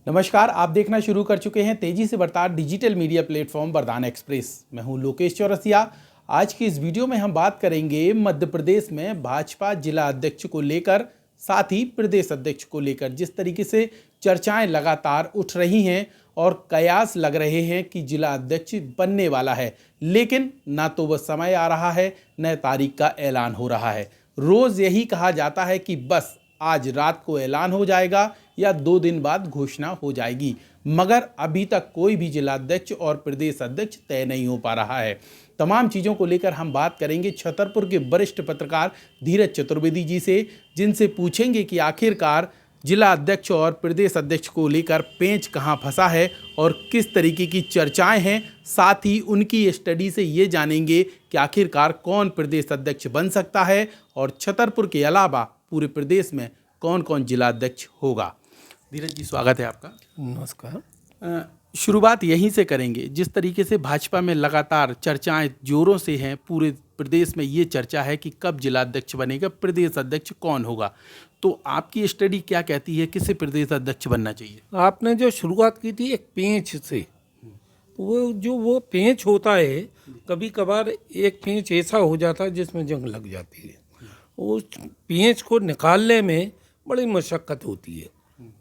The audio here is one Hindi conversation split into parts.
नमस्कार, आप देखना शुरू कर चुके हैं तेजी से बढ़ता डिजिटल मीडिया प्लेटफॉर्म वरदान एक्सप्रेस। मैं हूं लोकेश चौरसिया। आज की इस वीडियो में हम बात करेंगे मध्य प्रदेश में भाजपा जिला अध्यक्ष को लेकर, साथ ही प्रदेश अध्यक्ष को लेकर जिस तरीके से चर्चाएं लगातार उठ रही हैं और कयास लग रहे हैं कि जिला अध्यक्ष बनने वाला है, लेकिन ना तो वह समय आ रहा है न तारीख का ऐलान हो रहा है। रोज यही कहा जाता है कि बस आज रात को ऐलान हो जाएगा या 2 दिन बाद घोषणा हो जाएगी, मगर अभी तक कोई भी जिलाध्यक्ष और प्रदेश अध्यक्ष तय नहीं हो पा रहा है। तमाम चीज़ों को लेकर हम बात करेंगे छतरपुर के वरिष्ठ पत्रकार धीरज चतुर्वेदी जी से, जिनसे पूछेंगे कि आखिरकार जिला अध्यक्ष और प्रदेश अध्यक्ष को लेकर पेंच कहां फंसा है और किस तरीके की चर्चाएं हैं। साथ ही उनकी स्टडी से ये जानेंगे कि आखिरकार कौन प्रदेश अध्यक्ष बन सकता है और छतरपुर के अलावा पूरे प्रदेश में कौन कौन जिला अध्यक्ष होगा। धीरज जी, स्वागत है आपका। नमस्कार। शुरुआत यहीं से करेंगे। जिस तरीके से भाजपा में लगातार चर्चाएं जोरों से हैं, पूरे प्रदेश में ये चर्चा है कि कब जिला अध्यक्ष बनेगा, प्रदेश अध्यक्ष कौन होगा, तो आपकी स्टडी क्या कहती है, किसे प्रदेश अध्यक्ष बनना चाहिए? आपने जो शुरुआत की थी एक पेंच से, वो पेंच होता है, कभी कभार एक पेंच ऐसा हो जाता है जिसमें जंग लग जाती है। उस पेंच को निकालने में बड़ी मशक्क़त होती है।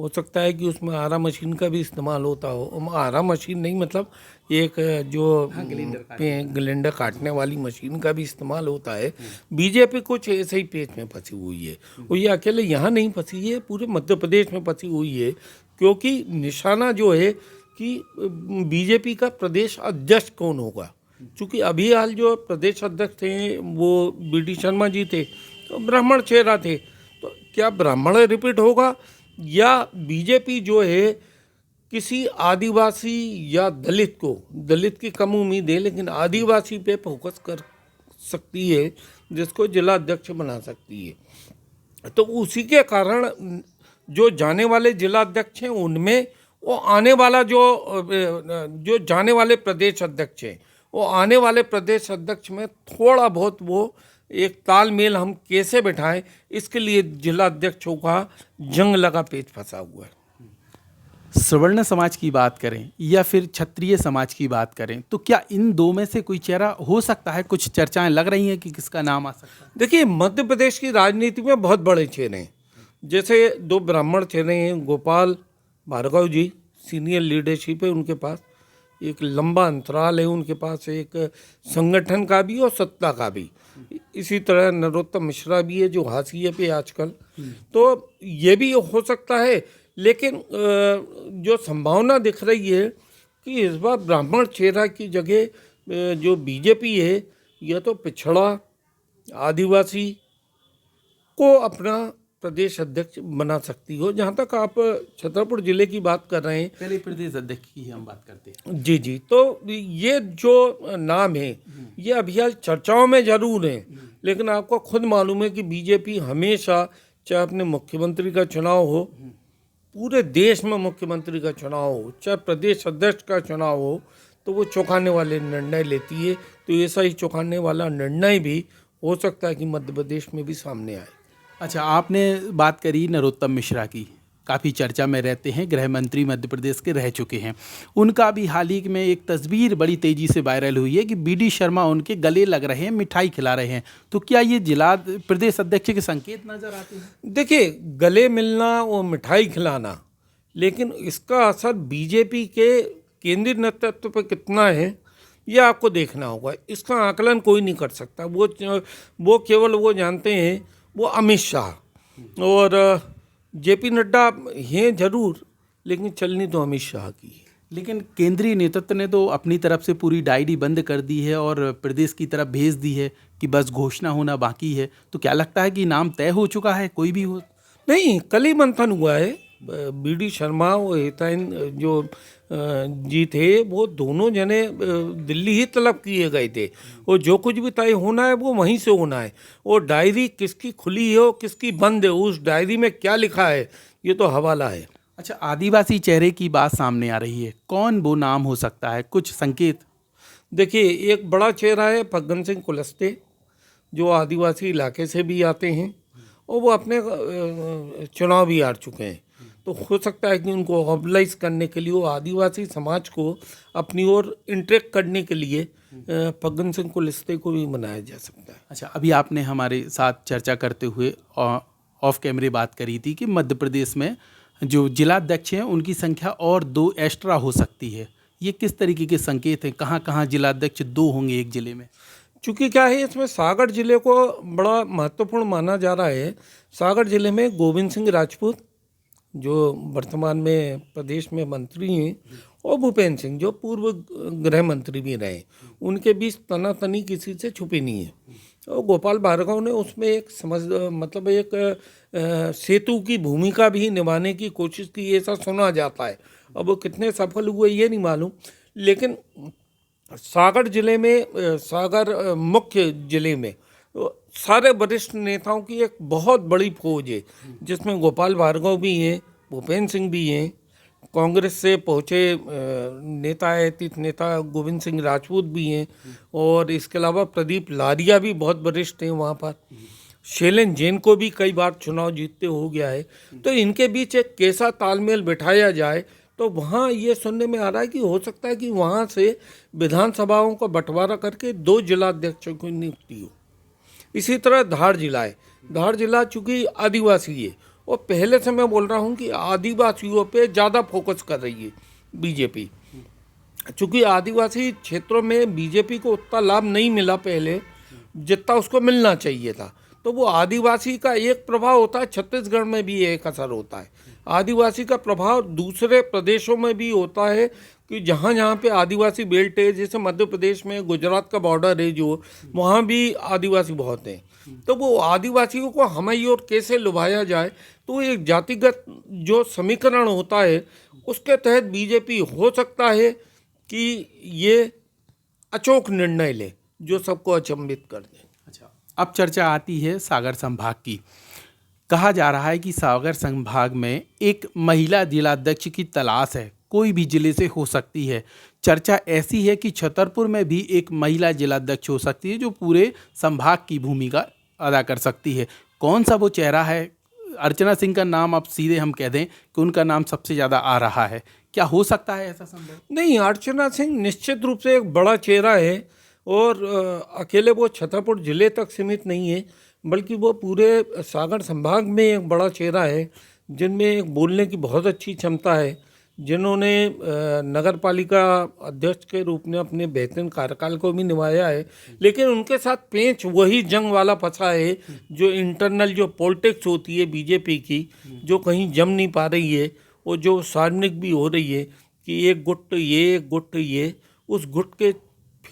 हो सकता है कि उसमें आरा मशीन का भी इस्तेमाल होता हो। आरा मशीन नहीं, मतलब एक जो ग्लेंडर काटने वाली मशीन का भी इस्तेमाल होता है। बीजेपी कुछ ऐसे ही पेच में फंसी हुई है। और ये अकेले यहाँ नहीं फंसी है, पूरे मध्य प्रदेश में फंसी हुई है, क्योंकि निशाना जो है कि बीजेपी का प्रदेश अध्यक्ष कौन होगा। चूँकि अभी हाल जो प्रदेश अध्यक्ष थे वो बी.डी. शर्मा जी थे, तो ब्राह्मण चेहरा थे, तो क्या ब्राह्मण रिपीट होगा या बीजेपी जो है किसी आदिवासी या दलित की कम उम्मीद है, लेकिन आदिवासी पे फोकस कर सकती है, जिसको जिला अध्यक्ष बना सकती है। तो उसी के कारण जो जाने वाले जिला अध्यक्ष हैं उनमें वो आने वाला जो जाने वाले प्रदेश अध्यक्ष हैं, वो आने वाले प्रदेश अध्यक्ष में थोड़ा बहुत वो एक तालमेल हम कैसे बिठाएं, इसके लिए जिला अध्यक्षों का जंग लगा पेच फंसा हुआ है। सवर्ण समाज की बात करें या फिर क्षत्रिय समाज की बात करें, तो क्या इन दो में से कोई चेहरा हो सकता है? कुछ चर्चाएं लग रही हैं कि किसका नाम आ सकता है। देखिए, मध्य प्रदेश की राजनीति में बहुत बड़े चेहरे हैं। जैसे 2 ब्राह्मण चेहरे हैं, गोपाल भार्गव जी सीनियर लीडरशिप है उनके पास, एक लंबा अंतराल है उनके पास, एक संगठन का भी और सत्ता का भी। इसी तरह नरोत्तम मिश्रा भी है जो हाशिए पे आजकल, तो ये भी हो सकता है। लेकिन जो संभावना दिख रही है कि इस बार ब्राह्मण चेहरा की जगह जो बीजेपी है, यह तो पिछड़ा आदिवासी को अपना प्रदेश अध्यक्ष बना सकती हो। जहाँ तक आप छतरपुर जिले की बात कर रहे हैं, पहले प्रदेश अध्यक्ष की हम बात करते हैं। जी, तो ये जो नाम है ये अभी हाल चर्चाओं में जरूर है, लेकिन आपको खुद मालूम है कि बीजेपी हमेशा, चाहे अपने मुख्यमंत्री का चुनाव हो, पूरे देश में मुख्यमंत्री का चुनाव हो, चाहे प्रदेश अध्यक्ष का चुनाव हो, तो वो चौंकाने वाले निर्णय लेती है। तो ऐसा ही चौंकाने वाला निर्णय भी हो सकता है कि मध्य प्रदेश में भी सामने आए। अच्छा, आपने बात करी नरोत्तम मिश्रा की, काफ़ी चर्चा में रहते हैं, गृह मंत्री मध्य प्रदेश के रह चुके हैं। उनका भी हाल ही में एक तस्वीर बड़ी तेज़ी से वायरल हुई है कि बी.डी. शर्मा उनके गले लग रहे हैं, मिठाई खिला रहे हैं। तो क्या ये जिला प्रदेश अध्यक्ष के संकेत नज़र आते हैं? देखिए, गले मिलना और मिठाई खिलाना, लेकिन इसका असर बीजेपी के केंद्रीय नेतृत्व पर कितना है ये आपको देखना होगा। इसका आकलन कोई नहीं कर सकता। वो केवल वो जानते हैं, वो अमित शाह और जेपी नड्डा हैं जरूर, लेकिन चलनी तो अमित शाह की है। लेकिन केंद्रीय नेतृत्व ने तो अपनी तरफ से पूरी डायरी बंद कर दी है और प्रदेश की तरफ भेज दी है कि बस घोषणा होना बाकी है। तो क्या लगता है कि नाम तय हो चुका है, कोई भी हो? नहीं, कल ही मंथन हुआ है। बी.डी. शर्मा और हितैन जो जी थे, वो दोनों जने दिल्ली ही तलब किए गए थे, और जो कुछ भी तय होना है वो वहीं से होना है। और डायरी किसकी खुली हो किसकी बंद है, उस डायरी में क्या लिखा है ये तो हवाला है। अच्छा, आदिवासी चेहरे की बात सामने आ रही है, कौन वो नाम हो सकता है, कुछ संकेत? देखिए, एक बड़ा चेहरा है फग्गन सिंह कुलस्ते, जो आदिवासी इलाके से भी आते हैं और वो अपने चुनाव भी हार चुके हैं। तो हो सकता है कि उनको मोबिलाइज करने के लिए, वो आदिवासी समाज को अपनी ओर इंटरेक्ट करने के लिए फग्गन सिंह कुलस्ते को भी बनाया जा सकता है। अच्छा, अभी आपने हमारे साथ चर्चा करते हुए ऑफ कैमरे बात करी थी कि मध्य प्रदेश में जो जिलाध्यक्ष हैं उनकी संख्या और 2 एक्स्ट्रा हो सकती है। ये किस तरीके के संकेत हैं? कहाँ कहाँ जिलाध्यक्ष 2 होंगे एक जिले में? चूँकि क्या है, इसमें सागर जिले को बड़ा महत्वपूर्ण माना जा रहा है। सागर जिले में गोविंद सिंह राजपूत, जो वर्तमान में प्रदेश में मंत्री हैं, और भूपेंद्र सिंह, जो पूर्व गृह मंत्री भी रहे, उनके बीच तनातनी किसी से छुपी नहीं है। और गोपाल भार्गव ने उसमें एक मतलब एक सेतु की भूमिका भी निभाने की कोशिश की, ऐसा सुना जाता है। अब वो कितने सफल हुए ये नहीं मालूम, लेकिन सागर जिले में, सागर मुख्य जिले में सारे वरिष्ठ नेताओं की एक बहुत बड़ी फौज है, जिसमें गोपाल भार्गव भी हैं, भूपेंद्र सिंह भी हैं, कांग्रेस से पहुँचे नेता है, तीर्थ नेता गोविंद सिंह राजपूत भी हैं, और इसके अलावा प्रदीप लारिया भी बहुत वरिष्ठ हैं वहाँ पर। शैलेंद्र जैन को भी कई बार चुनाव जीतते हो गया है। तो इनके बीच एक कैसा तालमेल बिठाया जाए, तो वहाँ ये सुनने में आ रहा है कि हो सकता है कि वहाँ से विधानसभाओं का बंटवारा करके 2 जिलाध्यक्षों की नियुक्ति हो। इसी तरह धार जिला है। धार जिला चूँकि आदिवासी है, और पहले से मैं बोल रहा हूँ कि आदिवासियों पे ज़्यादा फोकस कर रही है बीजेपी। चूँकि आदिवासी क्षेत्रों में बीजेपी को उतना लाभ नहीं मिला पहले जितना उसको मिलना चाहिए था, तो वो आदिवासी का एक प्रभाव होता है, छत्तीसगढ़ में भी एक असर होता है। आदिवासी का प्रभाव दूसरे प्रदेशों में भी होता है कि जहाँ जहाँ पे आदिवासी बेल्ट है, जैसे मध्य प्रदेश में गुजरात का बॉर्डर है, जो वहाँ भी आदिवासी बहुत हैं। तो वो आदिवासियों को हमारी ओर कैसे लुभाया जाए, तो एक जातिगत जो समीकरण होता है उसके तहत बीजेपी हो सकता है कि ये अचोक निर्णय ले जो सबको अचंभित कर दे। अच्छा, अब चर्चा आती है सागर संभाग की। कहा जा रहा है कि सागर संभाग में एक महिला जिलाध्यक्ष की तलाश है, कोई भी जिले से हो सकती है। चर्चा ऐसी है कि छतरपुर में भी एक महिला जिलाध्यक्ष हो सकती है जो पूरे संभाग की भूमिका अदा कर सकती है। कौन सा वो चेहरा है? अर्चना सिंह का नाम अब सीधे हम कह दें कि उनका नाम सबसे ज़्यादा आ रहा है। क्या हो सकता है ऐसा संभव? नहीं, अर्चना सिंह निश्चित रूप से एक बड़ा चेहरा है, और अकेले वो छतरपुर जिले तक सीमित नहीं है, बल्कि वो पूरे सागर संभाग में एक बड़ा चेहरा है, जिनमें एक बोलने की बहुत अच्छी क्षमता है, जिन्होंने नगर पालिका अध्यक्ष के रूप में अपने बेहतरीन कार्यकाल को भी निभाया है। लेकिन उनके साथ पेंच वही जंग वाला फंसा है, जो इंटरनल जो पॉलिटिक्स होती है बीजेपी की, जो कहीं जम नहीं पा रही है, और जो सार्वजनिक भी हो रही है कि एक गुट ये, एक गुट ये, उस गुट के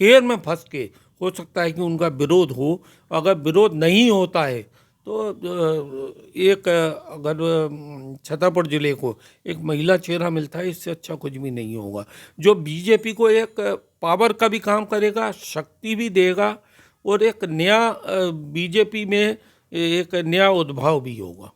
फेर में फंस के हो सकता है कि उनका विरोध हो। अगर विरोध नहीं होता है तो एक अगर छतरपुर जिले को एक महिला चेहरा मिलता है, इससे अच्छा कुछ भी नहीं होगा, जो बीजेपी को एक पावर का भी काम करेगा, शक्ति भी देगा, और एक नया बीजेपी में एक नया उद्भाव भी होगा।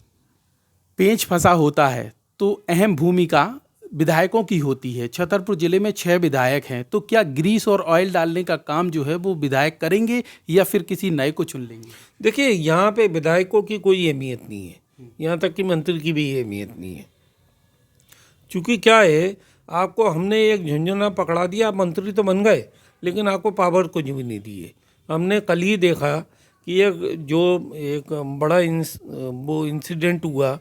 पेंच फंसा होता है तो अहम भूमिका विधायकों की होती है। छतरपुर जिले में 6 विधायक हैं, तो क्या ग्रीस और ऑयल डालने का काम जो है वो विधायक करेंगे या फिर किसी नए को चुन लेंगे? देखिए, यहाँ पे विधायकों की कोई अहमियत नहीं है, यहाँ तक कि मंत्री की भी अहमियत नहीं है। क्योंकि क्या है, आपको हमने एक झुंझुना पकड़ा दिया, आप मंत्री तो बन गए, लेकिन आपको पावर कुछ भी नहीं दिए। हमने कल ही देखा कि एक बड़ा वो इंसिडेंट हुआ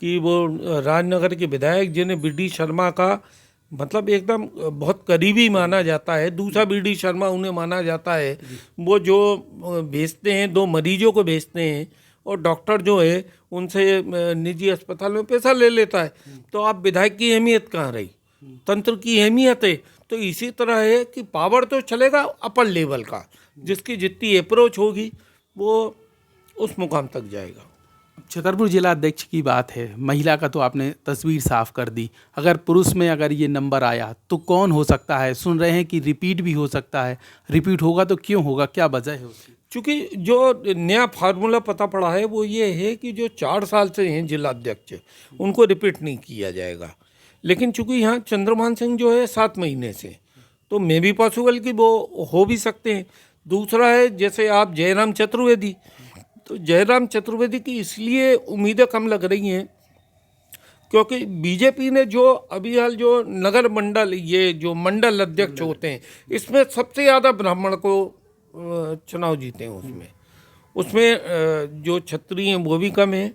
कि वो राजनगर के विधायक जिन्हें बी.डी. शर्मा का मतलब एकदम बहुत करीबी माना जाता है, दूसरा बी.डी. शर्मा उन्हें माना जाता है, वो जो भेजते हैं 2 मरीजों को भेजते हैं, और डॉक्टर जो है उनसे निजी अस्पताल में पैसा ले लेता है। तो आप विधायक की अहमियत कहाँ रही? तंत्र की अहमियत है। तो इसी तरह है कि पावर तो चलेगा अपर लेवल का, जिसकी जितनी अप्रोच होगी वो उस मुकाम तक जाएगा। छतरपुर जिला अध्यक्ष की बात है, महिला का तो आपने तस्वीर साफ कर दी। अगर पुरुष में अगर ये नंबर आया तो कौन हो सकता है? सुन रहे हैं कि रिपीट भी हो सकता है। रिपीट होगा तो क्यों होगा, क्या वजह है उसकी? चूँकि जो नया फार्मूला पता पड़ा है वो ये है कि जो 4 साल से हैं जिला अध्यक्ष, उनको रिपीट नहीं किया जाएगा। लेकिन चूँकि यहाँ चंद्रभान सिंह जो है 7 महीने से, तो मे भी पॉसिबल कि वो हो भी सकते हैं। दूसरा है, जैसे आप जयराम चतुर्वेदी, तो जयराम चतुर्वेदी की इसलिए उम्मीदें कम लग रही हैं क्योंकि बीजेपी ने जो अभी हाल जो नगर मंडल, ये जो मंडल अध्यक्ष होते हैं, इसमें सबसे ज़्यादा ब्राह्मण को चुनाव जीते हैं। उसमें जो क्षत्रिय हैं वो भी कम हैं,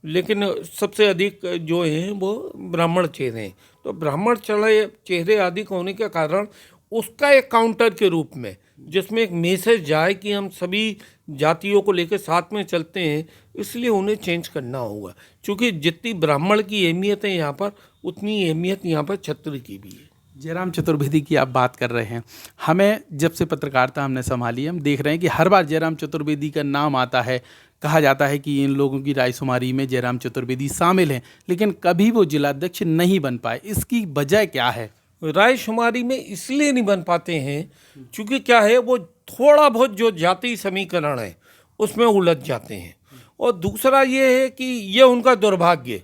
लेकिन सबसे अधिक जो हैं वो ब्राह्मण चेहरे हैं। तो ब्राह्मण चेहरे अधिक होने के कारण उसका एक काउंटर के रूप में, जिसमें एक मैसेज जाए कि हम सभी जातियों को लेकर साथ में चलते हैं, इसलिए उन्हें चेंज करना होगा। क्योंकि जितनी ब्राह्मण की अहमियत है यहाँ पर, उतनी अहमियत यहाँ पर क्षत्रिय की भी है। जयराम चतुर्वेदी की आप बात कर रहे हैं, हमें जब से पत्रकारिता हमने संभाली, हम देख रहे हैं कि हर बार जयराम चतुर्वेदी का नाम आता है, कहा जाता है कि इन लोगों की रायशुमारी में जयराम चतुर्वेदी शामिल हैं, लेकिन कभी वो जिलाध्यक्ष नहीं बन पाए। इसकी वजह क्या है? रायशुमारी में इसलिए नहीं बन पाते हैं क्योंकि क्या है, वो थोड़ा बहुत जो जाति समीकरण है उसमें उलझ जाते हैं। और दूसरा ये है कि ये उनका दुर्भाग्य,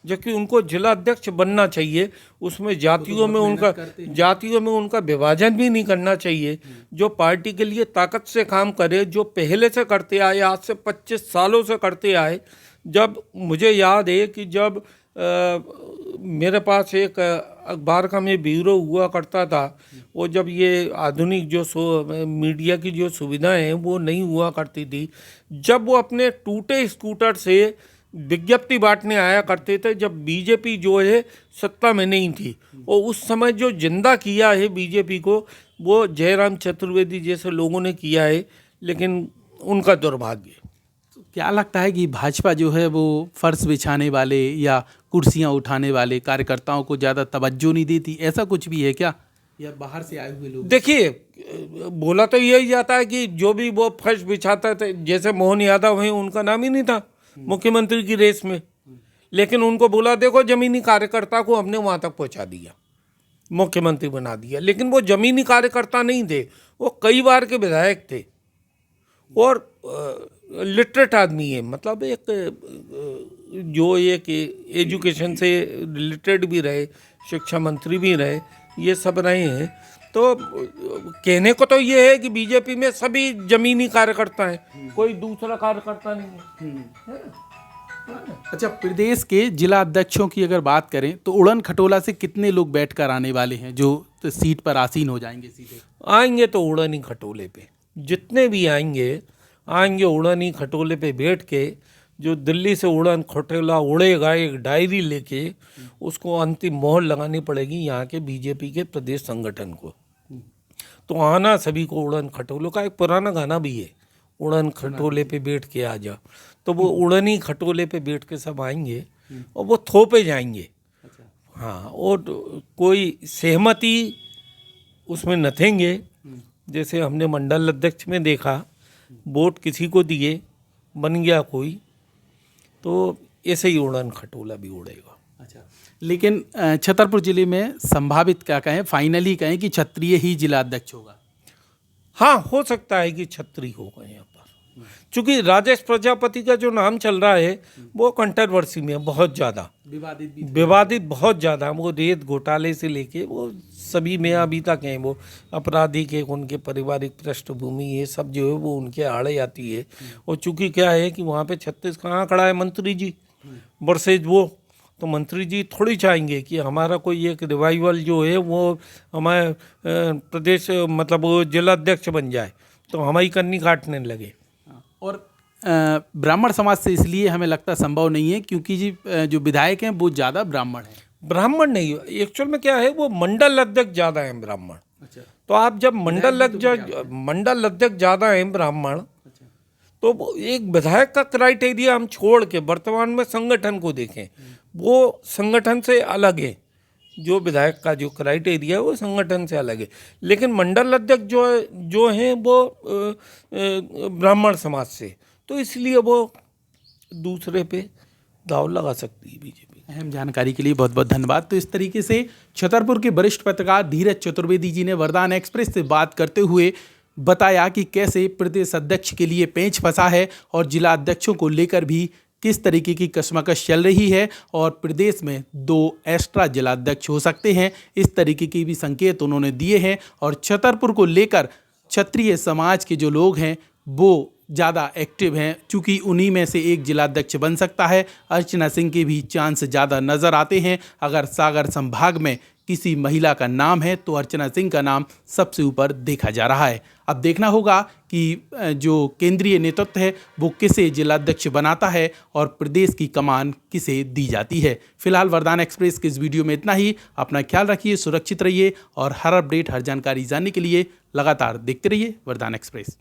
जबकि उनको जिला अध्यक्ष बनना चाहिए, उसमें जातियों में उनका विभाजन भी नहीं करना चाहिए। जो पार्टी के लिए ताकत से काम करे, जो पहले से करते आए, आज से 25 सालों से करते आए। जब मुझे याद है कि जब मेरे पास एक अखबार का मैं ब्यूरो हुआ करता था, वो जब ये आधुनिक जो मीडिया की जो सुविधाएं हैं वो नहीं हुआ करती थी, जब वो अपने टूटे स्कूटर से विज्ञप्ति बांटने आया करते थे, जब बीजेपी जो है सत्ता में नहीं थी। और उस समय जो जिंदा किया है बीजेपी को, वो जयराम चतुर्वेदी जैसे लोगों ने किया है, लेकिन उनका दुर्भाग्य। क्या लगता है कि भाजपा जो है वो फर्श बिछाने वाले या कुर्सियां उठाने वाले कार्यकर्ताओं को ज़्यादा तवज्जो नहीं देती? ऐसा कुछ भी है क्या, या बाहर से आए हुए लोग? देखिए, बोला तो यही जाता है कि जो भी वो फर्श बिछाता था, जैसे मोहन यादव हैं, उनका नाम ही नहीं था मुख्यमंत्री की रेस में, लेकिन उनको बोला देखो जमीनी कार्यकर्ता को हमने वहाँ तक पहुँचा दिया, मुख्यमंत्री बना दिया। लेकिन वो जमीनी कार्यकर्ता नहीं थे, वो कई बार के विधायक थे और लिटरेट आदमी है, मतलब एक जो एक एजुकेशन से रिलेटेड भी रहे, शिक्षा मंत्री भी रहे, ये सब रहे हैं। तो कहने को तो ये है कि बीजेपी में सभी जमीनी कार्यकर्ता हैं, कोई दूसरा कार्यकर्ता नहीं है। अच्छा, प्रदेश के जिला अध्यक्षों की अगर बात करें तो उड़न खटोला से कितने लोग बैठकर आने वाले हैं जो सीट पर आसीन हो जाएंगे? सीधे आएंगे तो उड़न ही खटोले पे, जितने भी आएंगे उड़न ही खटोले पे बैठ के। जो दिल्ली से उड़न खटोला उड़ेगा, एक डायरी लेके उसको अंतिम मोहर लगानी पड़ेगी यहाँ के बीजेपी के प्रदेश संगठन को। तो आना सभी को उड़न खटोलों का एक पुराना गाना भी है, उड़न खटोले पे बैठ के आ जा। तो वो उड़न ही खटोले पे बैठ के सब आएंगे और वो थोपे जाएंगे। हाँ, और कोई सहमति उसमें नथेंगे, जैसे हमने मंडल अध्यक्ष में देखा, वोट किसी को दिए, बन गया कोई, तो ऐसे ही उड़न खटोला भी उड़ेगा। अच्छा, लेकिन छतरपुर जिले में संभावित क्या कहें, फाइनली कहें कि क्षत्रिय ही जिला अध्यक्ष होगा? हाँ, हो सकता है कि क्षत्रिय होगा यहाँ पर, क्योंकि राजेश प्रजापति का जो नाम चल रहा है वो कंट्रोवर्सी में बहुत ज़्यादा विवादित बहुत ज़्यादा। वो रेत घोटाले से लेके वो सभी में अभी तक हैं, वो आपराधिक है, उनके पारिवारिक पृष्ठभूमि ये सब जो है वो उनके आड़े आती है। और चूंकि क्या है कि वहाँ पे 36 कहाँ खड़ा है मंत्री जी वर्सेज वो, तो मंत्री जी थोड़ी चाहेंगे कि हमारा कोई एक रिवाइवल जो है वो हमारे प्रदेश मतलब वो जिला अध्यक्ष बन जाए, तो हमारी कन्नी काटने लगे। और ब्राह्मण समाज से इसलिए हमें लगता संभव नहीं है क्योंकि जी जो विधायक हैं वो ज़्यादा ब्राह्मण हैं। ब्राह्मण नहीं, एक्चुअल में क्या है, वो मंडल अध्यक्ष ज़्यादा हैं ब्राह्मण। अच्छा, तो आप जब मंडल अध्यक्ष ज़्यादा हैं ब्राह्मण, तो एक विधायक का क्राइटेरिया हम छोड़ के वर्तमान में संगठन को देखें, वो संगठन से अलग है। जो विधायक का जो क्राइटेरिया है वो संगठन से अलग है, लेकिन मंडल अध्यक्ष जो हैं वो ब्राह्मण समाज से, तो इसलिए वो दूसरे पे दाव लगा सकती है बीजेपी। अहम जानकारी के लिए बहुत बहुत धन्यवाद। तो इस तरीके से छतरपुर के वरिष्ठ पत्रकार धीरज चतुर्वेदी जी ने वरदान एक्सप्रेस से बात करते हुए बताया कि कैसे प्रदेश अध्यक्ष के लिए पेंच फंसा है और जिला अध्यक्षों को लेकर भी किस तरीके की कशमकश चल रही है और प्रदेश में 2 एक्स्ट्रा जिला अध्यक्ष हो सकते हैं। इस तरीके के भी संकेत उन्होंने दिए हैं और छतरपुर को लेकर क्षत्रिय समाज के जो लोग हैं वो ज़्यादा एक्टिव हैं, चूँकि उन्हीं में से एक जिलाध्यक्ष बन सकता है। अर्चना सिंह के भी चांस ज़्यादा नज़र आते हैं। अगर सागर संभाग में किसी महिला का नाम है तो अर्चना सिंह का नाम सबसे ऊपर देखा जा रहा है। अब देखना होगा कि जो केंद्रीय नेतृत्व है वो किसे जिलाध्यक्ष बनाता है और प्रदेश की कमान किसे दी जाती है। फिलहाल वरदान एक्सप्रेस के इस वीडियो में इतना ही। अपना ख्याल रखिए, सुरक्षित रहिए और हर अपडेट, हर जानकारी जानने के लिए लगातार देखते रहिए वरदान एक्सप्रेस।